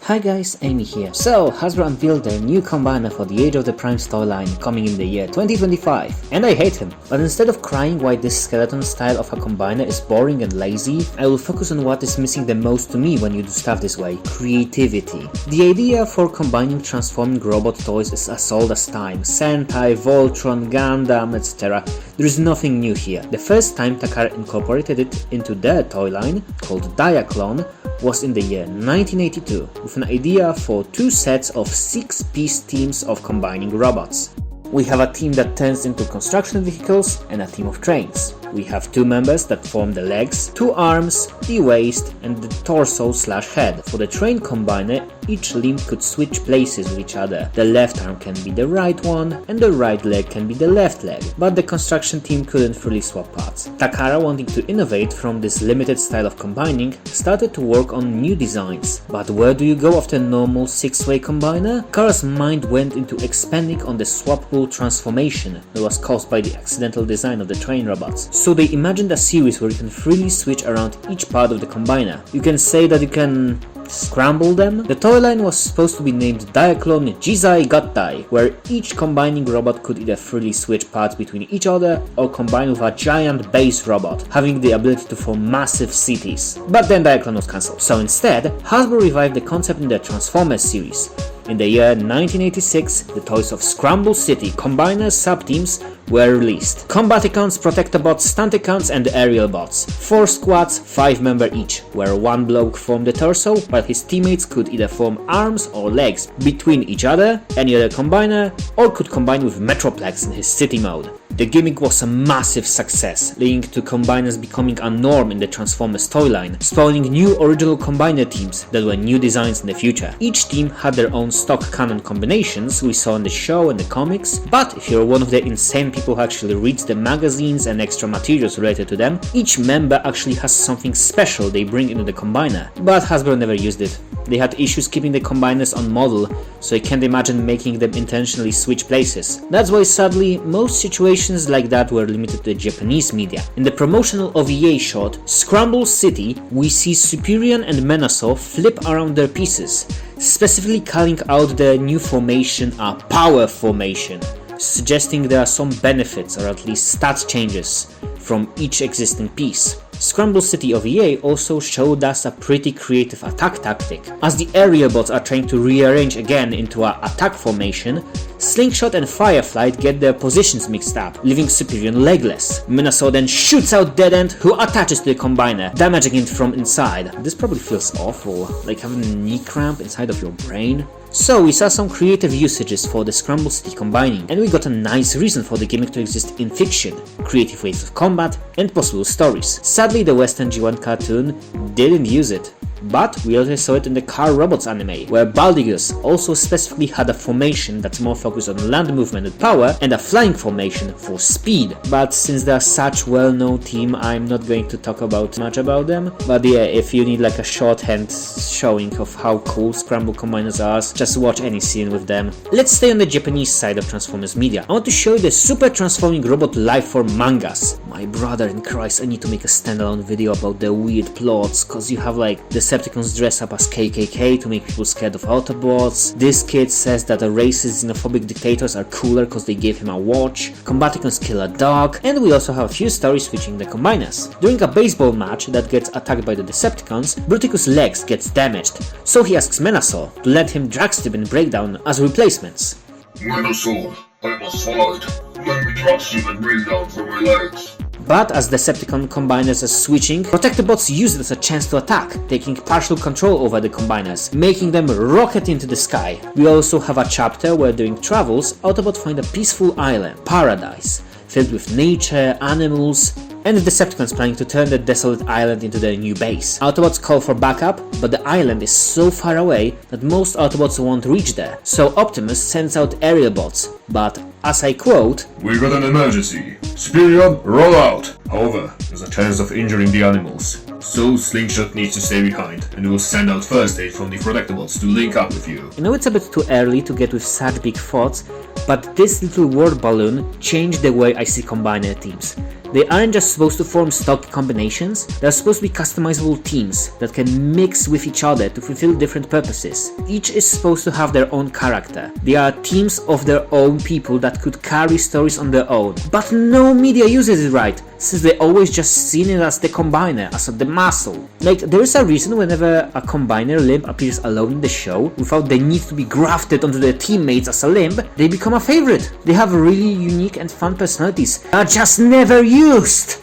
Hi guys, Amy here. So, Hasbro unveiled their new combiner for the Age of the Prime storyline coming in the year 2025. And I hate him. But instead of crying why this skeleton style of a combiner is boring and lazy, I will focus on what is missing the most to me when you do stuff this way: creativity. The idea for combining transforming robot toys is as old as time. Sentai, Voltron, Gundam, etc. There is nothing new here. The first time Takara incorporated it into their toy line, called Diaclone, was in the year 1982, with an idea for two sets of 6-piece teams of combining robots. We have a team that turns into construction vehicles and a team of trains. We have two members that form the legs, two arms, the waist and the torso/head. For the train combiner, each limb could switch places with each other. The left arm can be the right one and the right leg can be the left leg, but the construction team couldn't freely swap parts. Takara, wanting to innovate from this limited style of combining, started to work on new designs. But where do you go after a normal 6-way combiner? Takara's mind went into expanding on the swappable transformation that was caused by the accidental design of the train robots. So they imagined a series where you can freely switch around each part of the combiner. You can say that you can scramble them. The toy line was supposed to be named Diaclone Jizai Gattai, where each combining robot could either freely switch parts between each other or combine with a giant base robot, having the ability to form massive cities. But then Diaclone was cancelled. So instead, Hasbro revived the concept in their Transformers series. In the year 1986, the toys of Scramble City Combiner sub-teams were released. Combaticons, Protectobots, Stunticons and Aerial Bots. 4 squads, 5 members each, where one bloke formed the torso, while his teammates could either form arms or legs between each other, any other combiner, or could combine with Metroplex in his city mode. The gimmick was a massive success, leading to combiners becoming a norm in the Transformers toyline, spawning new original combiner teams that were new designs in the future. Each team had their own stock canon combinations we saw in the show and the comics, but if you're one of the insane people who actually reads the magazines and extra materials related to them, each member actually has something special they bring into the combiner. But Hasbro never used it. They had issues keeping the combiners on model, so I can't imagine making them intentionally switch places. That's why sadly, most situations like that were limited to the Japanese media. In the promotional OVA shot, Scramble City, we see Superion and Menasaur flip around their pieces, specifically calling out the new formation a power formation, suggesting there are some benefits or at least stat changes from each existing piece. Scramble City OVA also showed us a pretty creative attack tactic. As the aerial bots are trying to rearrange again into an attack formation, Slingshot and Fireflight get their positions mixed up, leaving Superion legless. Menasaur then shoots out Dead End, who attaches to the combiner, damaging it from inside. This probably feels awful, like having a knee cramp inside of your brain. So we saw some creative usages for the Scramble City combining, and we got a nice reason for the gimmick to exist in fiction, creative ways of combat, and possible stories. Sadly, the Western G1 cartoon didn't use it. But we also saw it in the Car Robots anime, where Baldigus also specifically had a formation that's more focused on land movement and power, and a flying formation for speed. But since they are such well-known team, I'm not going to talk much about them. But yeah, if you need like a shorthand showing of how cool Scramble Combiners are, just watch any scene with them. Let's stay on the Japanese side of Transformers media. I want to show you the Super Transforming Robot Lifeform mangas. My brother in Christ, I need to make a standalone video about the weird plots, cause you have like Decepticons dress up as KKK to make people scared of Autobots. This kid says that the racist xenophobic dictators are cooler cause they gave him a watch. Combaticons kill a dog, and we also have a few stories featuring the combiners. During a baseball match that gets attacked by the Decepticons, Bruticus' legs gets damaged, so he asks Menasaur to let him dragstrip and breakdown as replacements. Menasaur, I must fight. Let me dragstrip and breakdown for my legs. But as Decepticon combiners are switching, Protectobots use it as a chance to attack, taking partial control over the combiners, making them rocket into the sky. We also have a chapter where during travels, Autobots find a peaceful island, paradise, filled with nature, animals, and the Decepticons planning to turn the desolate island into their new base. Autobots call for backup, but the island is so far away that most Autobots won't reach there. So Optimus sends out aerial bots, but as I quote, "We got an emergency. Superion, roll out. However, there's a chance of injuring the animals. So Slingshot needs to stay behind, and we'll send out first aid from the Protectobots to link up with you." I know it's a bit too early to get with such big thoughts, but this little word balloon changed the way I see combiner teams. They aren't just supposed to form stock combinations, they're supposed to be customizable teams that can mix with each other to fulfill different purposes. Each is supposed to have their own character. They are teams of their own people that could carry stories on their own. But no media uses it right, since they always just seen it as the combiner, as the muscle. Like, there is a reason whenever a combiner limb appears alone in the show, without the need to be grafted onto their teammates as a limb, they become a favorite. They have really unique and fun personalities that are just never used.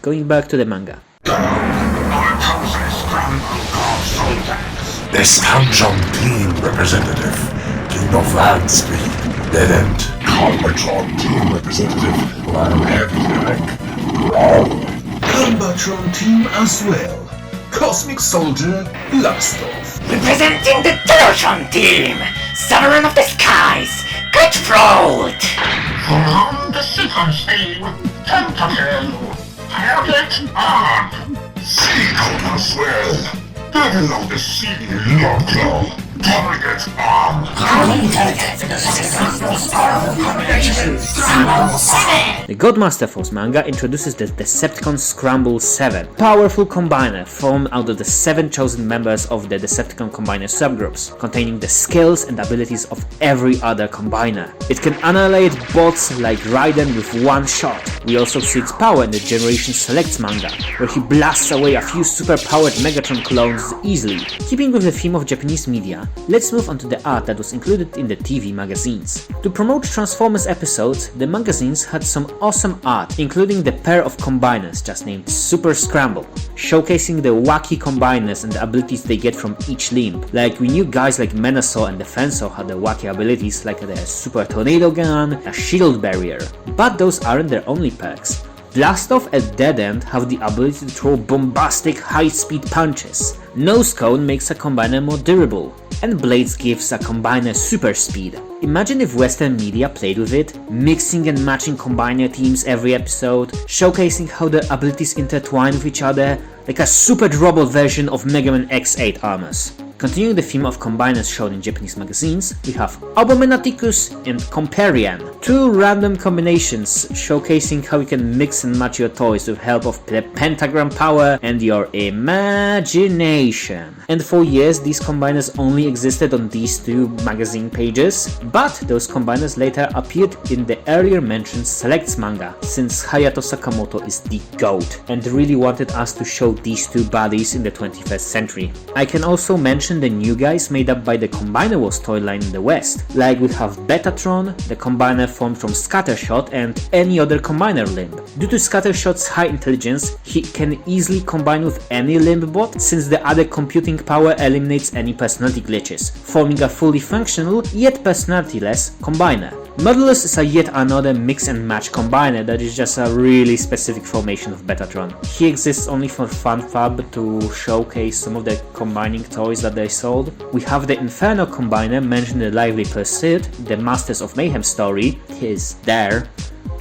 Going back to the manga. The Scramble team representative, King of Rant Speed, Dead End. Combatron team representative, Lion Heavy Combatron team as well. Cosmic Soldier Blastoff. Representing the Turtron team, Sovereign of the Skies, Cutthroat. From the sequence team, Tentacle, Target on. Sequel as well. Devil of the Sea, Lockjaw, Target on. The Godmaster Force manga introduces the Decepticon Scramble 7, powerful combiner formed out of the 7 chosen members of the Decepticon Combiner subgroups, containing the skills and abilities of every other combiner. It can annihilate bots like Raiden with one shot. We also see its power in the Generation Selects manga, where he blasts away a few super-powered Megatron clones easily. Keeping with the theme of Japanese media, let's move on to the art that was included in the TV magazines. To promote Transformers episodes, the magazines had some awesome art, including the pair of combiners just named Super Scramble, showcasing the wacky combiners and the abilities they get from each limb. Like, we knew guys like Menasor and Defensor had the wacky abilities like the Super Tornado Gun, a Shield Barrier, but those aren't their only perks. Blastoff and Dead End have the ability to throw bombastic high-speed punches. Nose Cone makes a combiner more durable, and Blades gives a combiner super speed. Imagine if Western media played with it, mixing and matching combiner teams every episode, showcasing how their abilities intertwine with each other, like a super robot version of Mega Man X8 armors. Continuing the theme of combiners shown in Japanese magazines, we have Abominaticus and Comparian, 2 random combinations showcasing how you can mix and match your toys with help of the pentagram power and your imagination. And for years these combiners only existed on these 2 magazine pages, but those combiners later appeared in the earlier mentioned Selects manga, since Hayato Sakamoto is the GOAT and really wanted us to show these 2 bodies in the 21st century. I can also mention the new guys made up by the Combiner Wars toy line in the West, like we have Betatron, the combiner formed from Scattershot, and any other combiner limb. Due to Scattershot's high intelligence, he can easily combine with any limb bot, since the other computing power eliminates any personality glitches, forming a fully functional yet personality-less combiner. Modulus is a yet another mix and match combiner that is just a really specific formation of Betatron. He exists only for FunFab to showcase some of the combining toys that they sold. We have the Inferno combiner mentioned in the Lively Pursuit, the Masters of Mayhem story, he is there.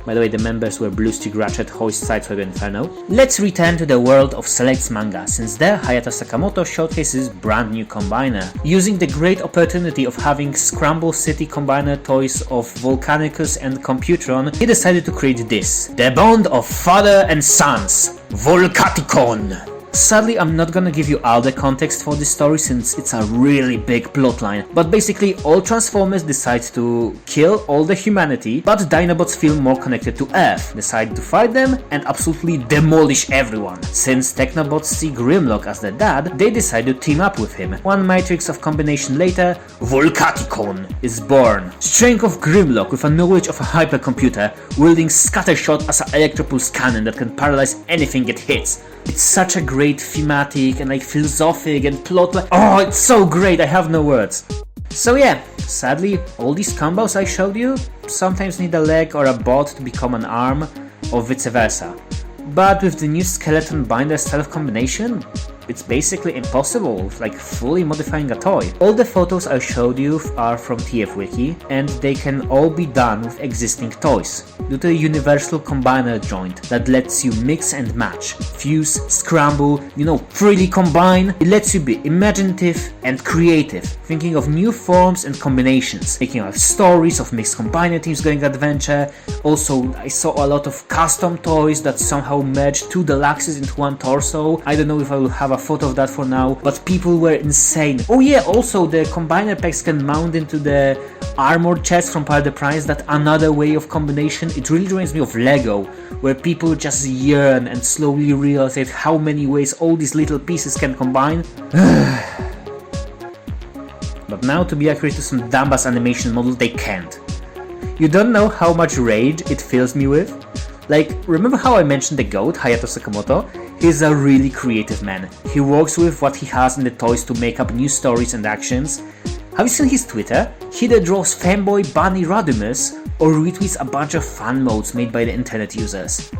By the way, the members were Blue Stick Ratchet, Hoist Sideswipe Inferno. Let's return to the world of Selects manga, since there Hayato Sakamoto showcases brand new combiner. Using the great opportunity of having Scramble City combiner toys of Volcanicus and Computron, he decided to create this, the bond of father and sons, Volcaticon. Sadly, I'm not gonna give you all the context for this story since it's a really big plotline, but basically all Transformers decide to kill all the humanity, but Dinobots feel more connected to Earth, decide to fight them and absolutely demolish everyone. Since Technobots see Grimlock as their dad, they decide to team up with him. One matrix of combination later, Volcaticon is born. Strength of Grimlock with a knowledge of a hypercomputer, wielding Scattershot as an electropulse cannon that can paralyze anything it hits. It's such a great thematic and philosophic and plot oh, it's so great, I have no words. So yeah, sadly, all these combos I showed you sometimes need a leg or a bot to become an arm, or vice versa. But with the new skeleton binder style of combination, it's basically impossible, like fully modifying a toy. All the photos I showed you are from TFWiki, and they can all be done with existing toys, due to a universal combiner joint that lets you mix and match, fuse, scramble, freely combine. It lets you be imaginative and creative, thinking of new forms and combinations, making up stories of mixed combiner teams going adventure. Also, I saw a lot of custom toys that somehow merged 2 deluxes into one torso. I don't know if I will have a photo of that for now, but people were insane. Oh yeah, also the combiner packs can mount into the armor chest from Part of the Prize. That another way of combination. It really reminds me of Lego, where people just yearn and slowly realize how many ways all these little pieces can combine. But now, to be accurate to some dumbass animation model, they can't. You don't know how much rage it fills me with? Like, remember how I mentioned the GOAT, Hayato Sakamoto? He's a really creative man. He works with what he has in the toys to make up new stories and actions. Have you seen his Twitter? He either draws fanboy Bunny Rodimus or retweets a bunch of fan modes made by the internet users.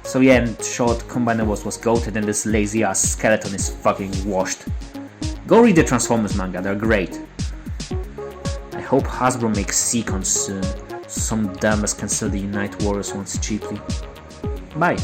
So yeah, in short, Combiner was goated and this lazy ass skeleton is fucking washed. Go read the Transformers manga, they're great. I hope Hasbro makes Seacons soon, so some dumbass can sell the Unite Warriors ones cheaply. Bye.